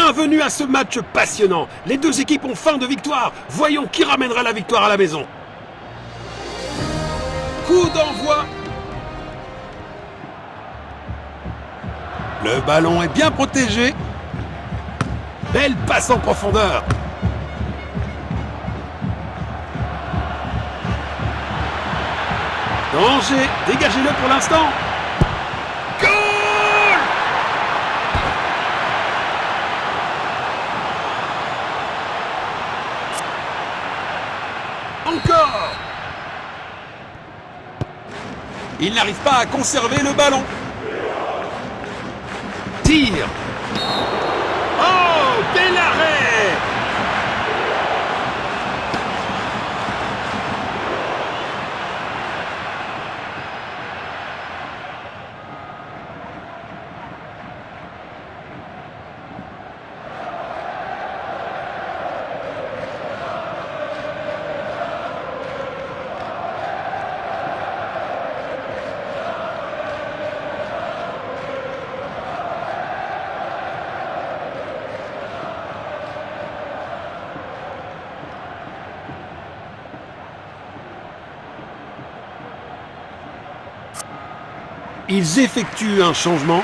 Bienvenue à ce match passionnant. Les deux équipes ont faim de victoire. Voyons qui ramènera la victoire à la maison. Coup d'envoi. Le ballon est bien protégé. Belle passe en profondeur. Danger, dégagez-le pour l'instant. Goal! Encore! Il n'arrive pas à conserver le ballon. Tire. Oh, bel arrêt! Ils effectuent un changement.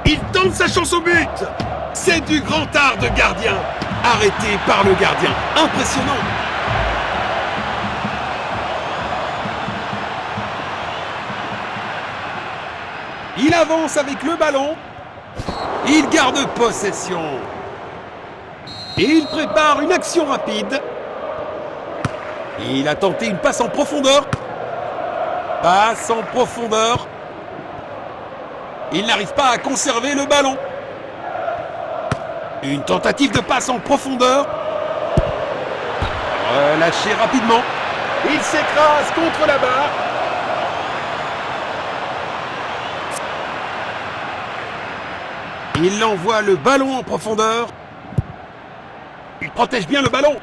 Il tente sa chance au but. C'est du grand art de gardien. Arrêté par le gardien. Impressionnant. Il avance avec le ballon. Il garde possession. Et il prépare une action rapide. Il a tenté une passe en profondeur. Passe en profondeur. Il n'arrive pas à conserver le ballon. Une tentative de passe en profondeur. Relâché rapidement. Il s'écrase contre la barre. Il envoie le ballon en profondeur. Il protège bien le ballon.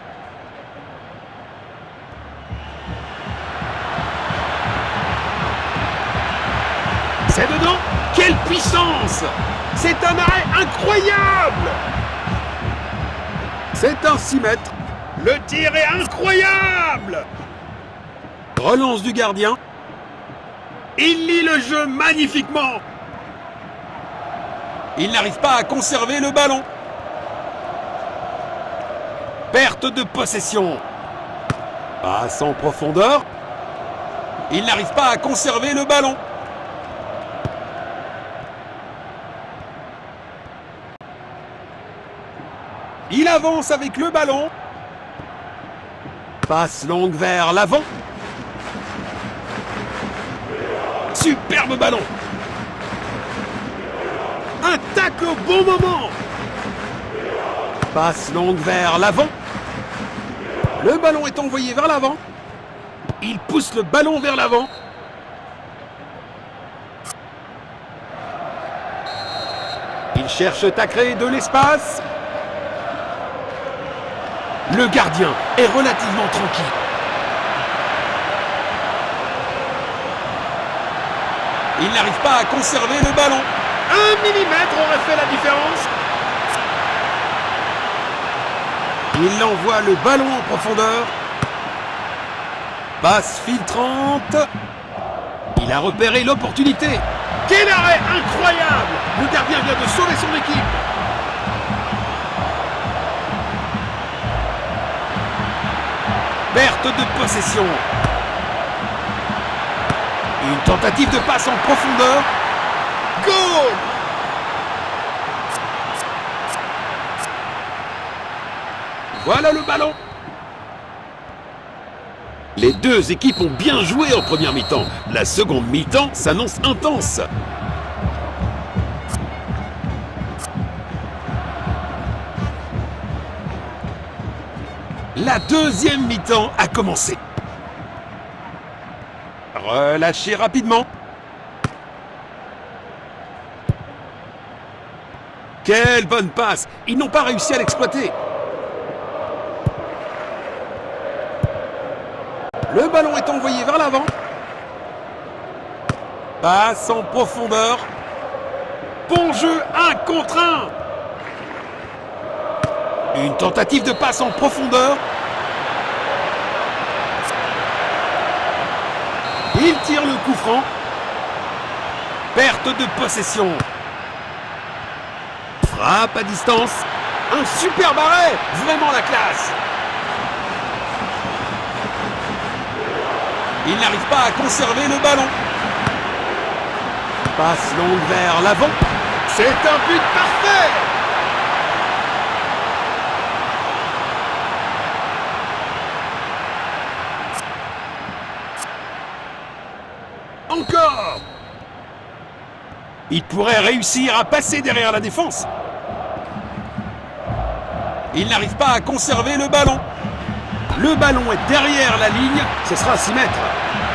C'est dedans. Quelle puissance! C'est un arrêt incroyable! C'est un 6 mètres. Le tir est incroyable! Relance du gardien. Il lit le jeu magnifiquement. Il n'arrive pas à conserver le ballon. Perte de possession. Passe en profondeur. Il n'arrive pas à conserver le ballon. Il avance avec le ballon. Passe longue vers l'avant. Superbe ballon. Un tacle au bon moment. Passe longue vers l'avant. Le ballon est envoyé vers l'avant. Il pousse le ballon vers l'avant. Il cherche à créer de l'espace. Le gardien est relativement tranquille. Il n'arrive pas à conserver le ballon. 1 millimètre aurait fait la différence. Il envoie le ballon en profondeur. Passe filtrante. Il a repéré l'opportunité. Quel arrêt incroyable! Le gardien vient de sauver son équipe. Perte de possession. Une tentative de passe en profondeur. Goal! Voilà le ballon. Les deux équipes ont bien joué en première mi-temps. La seconde mi-temps s'annonce intense. La deuxième mi-temps a commencé. Relâché rapidement. Quelle bonne passe! Ils n'ont pas réussi à l'exploiter. Le ballon est envoyé vers l'avant. Passe en profondeur. Bon jeu, 1 contre 1. Une tentative de passe en profondeur. Il tire le coup franc. Perte de possession. Frappe à distance. Un superbe arrêt. Vraiment la classe. Il n'arrive pas à conserver le ballon. Passe longue vers l'avant. C'est un but parfait. Encore. Il pourrait réussir à passer derrière la défense. Il n'arrive pas à conserver le ballon. Le ballon est derrière la ligne. Ce sera à 6 mètres.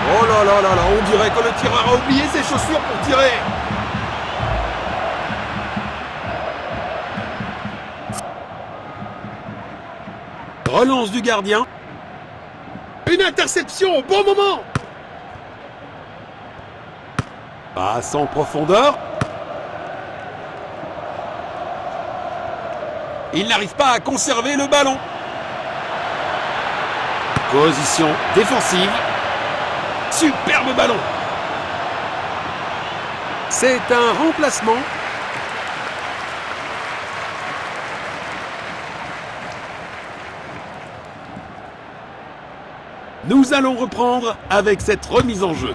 Oh là là là là, on dirait que le tireur a oublié ses chaussures pour tirer. Relance du gardien. Une interception au bon moment. Passe en profondeur. Il n'arrive pas à conserver le ballon. Position défensive. Superbe ballon. C'est un remplacement. Nous allons reprendre avec cette remise en jeu.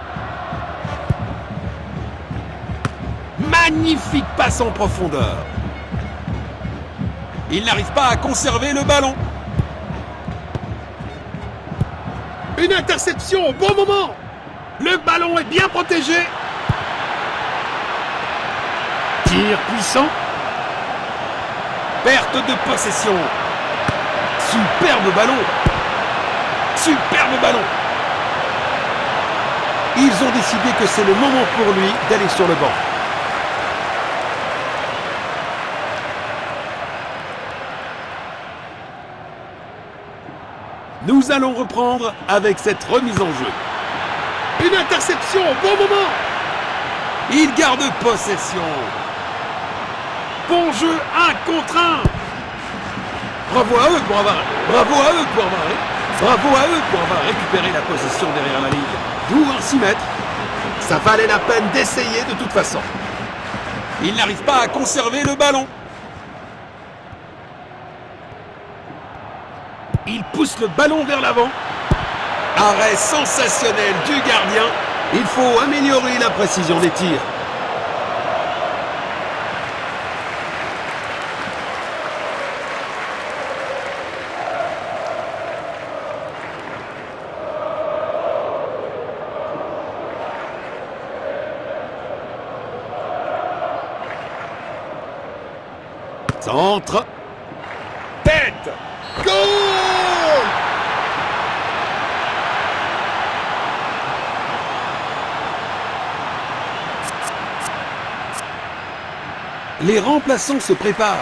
Magnifique passe en profondeur. Il n'arrive pas à conserver le ballon. Une interception au bon moment. Le ballon est bien protégé. Tir puissant. Perte de possession. Superbe ballon. Superbe ballon. Ils ont décidé que c'est le moment pour lui d'aller sur le banc. Nous allons reprendre avec cette remise en jeu. Une interception au bon moment. Il garde possession. Bon jeu, 1 contre 1. Bravo à eux pour avoir récupéré la possession derrière la ligne. D'où un 6 mètres. Ça valait la peine d'essayer de toute façon. Il n'arrive pas à conserver le ballon. Il pousse le ballon vers l'avant. Arrêt sensationnel du gardien. Il faut améliorer la précision des tirs. Centre. Tête. Goal! Les remplaçants se préparent.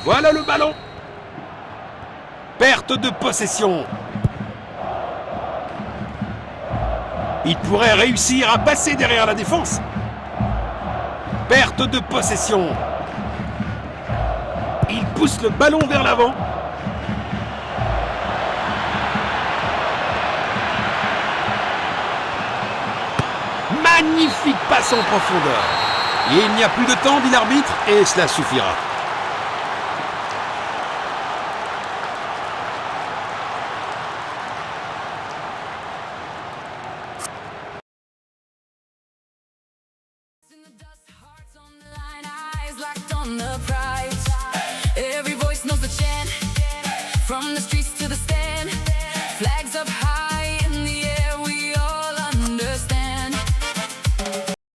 Voilà le ballon. Perte de possession. Il pourrait réussir à passer derrière la défense. Perte de possession. Il pousse le ballon vers l'avant. Magnifique passe en profondeur. Il n'y a plus de temps, dit l'arbitre, et cela suffira.